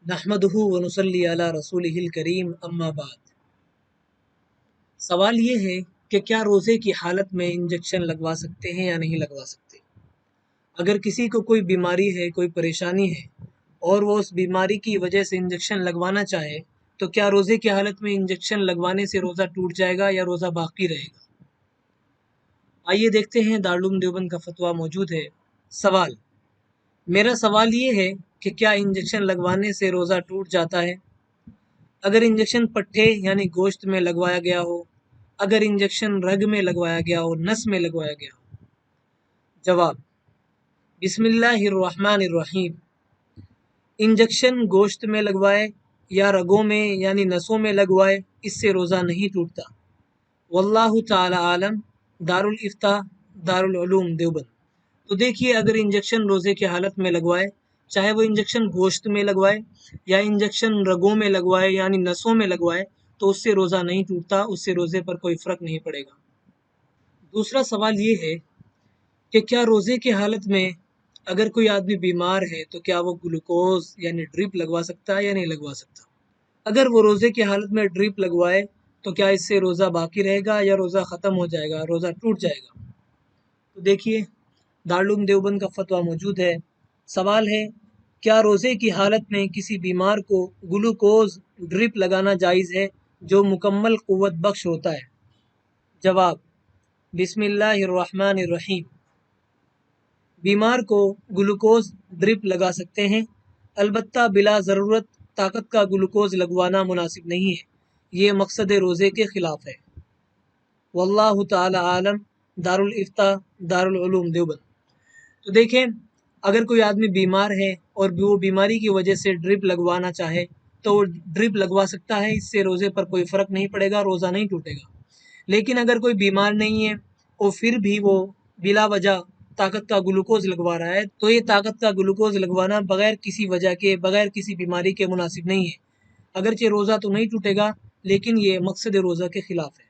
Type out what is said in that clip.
नहमदुहु व नुसल्ली अला रसूलिहिल करीम अम्मा बाद। सवाल ये है कि क्या रोज़े की हालत में इंजेक्शन लगवा सकते हैं या नहीं लगवा सकते। अगर किसी को कोई बीमारी है, कोई परेशानी है और वो उस बीमारी की वजह से इंजेक्शन लगवाना चाहे तो क्या रोज़े की हालत में इंजेक्शन लगवाने से रोज़ा टूट जाएगा या रोज़ा बाकी रहेगा। आइए देखते हैं, दारुल उलूम देवबंद का फतवा मौजूद है। सवाल, मेरा सवाल ये है कि क्या इंजेक्शन लगवाने से रोज़ा टूट जाता है। अगर इंजेक्शन पट्टे यानी गोश्त में लगवाया गया हो, अगर इंजेक्शन रग में लगवाया गया हो, नस में लगवाया गया हो। जवाब, बिस्मिल्लाहिर्रहमानिर्रहीम। इंजेक्शन गोश्त में लगवाए या रगों में यानी नसों में लगवाए, इससे रोज़ा नहीं टूटता। वल्लाहु ताला आलम। दारुल इफ्ता दारुल उलूम देवबंद। तो देखिए, अगर इंजेक्शन रोज़े की हालत में लगवाए, चाहे वो इंजेक्शन गोश्त में लगवाए या इंजेक्शन रगों में लगवाए यानी नसों में लगवाए, तो उससे रोज़ा नहीं टूटता, उससे रोज़े पर कोई फ़र्क नहीं पड़ेगा। दूसरा सवाल ये है कि क्या रोज़े की हालत में अगर कोई आदमी बीमार है तो क्या वो ग्लूकोज यानी ड्रिप लगवा सकता है या नहीं लगवा सकता। अगर वो रोज़े की हालत में ड्रिप लगवाए तो क्या इससे रोज़ा बाकी रहेगा या रोज़ा ख़त्म हो जाएगा, रोज़ा टूट जाएगा। तो देखिए, दारुल उलूम देवबंद का फतवा मौजूद है। सवाल है, क्या रोज़े की हालत में किसी बीमार को ग्लूकोज ड्रिप लगाना जायज़ है जो मुकम्मल क़ुव्वत बख्श होता है। जवाब, बिस्मिल्लाहिर्रहमानिर्रहीम। बीमार को ग्लूकोज ड्रिप लगा सकते हैं, अलबत्ता बिला ज़रूरत ताकत का ग्लूकोज लगवाना मुनासिब नहीं है, ये मकसद रोज़े के ख़िलाफ़ है। वल्लाहु ताला आलम। दारुल इफ्ता दारुल उलूम देवबंद। तो देखें, अगर कोई आदमी बीमार है और वो बीमारी की वजह से ड्रिप लगवाना चाहे तो वो ड्रिप लगवा सकता है, इससे रोज़े पर कोई फ़र्क नहीं पड़ेगा, रोज़ा नहीं टूटेगा। लेकिन अगर कोई बीमार नहीं है और फिर भी वो बिला वजह ताकत का ग्लूकोज लगवा रहा है, तो ये ताकत का ग्लूकोज लगवाना बगैर किसी वजह के, बगैर किसी बीमारी के मुनासिब नहीं है। अगरचे रोज़ा तो नहीं टूटेगा, लेकिन ये मकसद रोज़ा के ख़िलाफ़ है।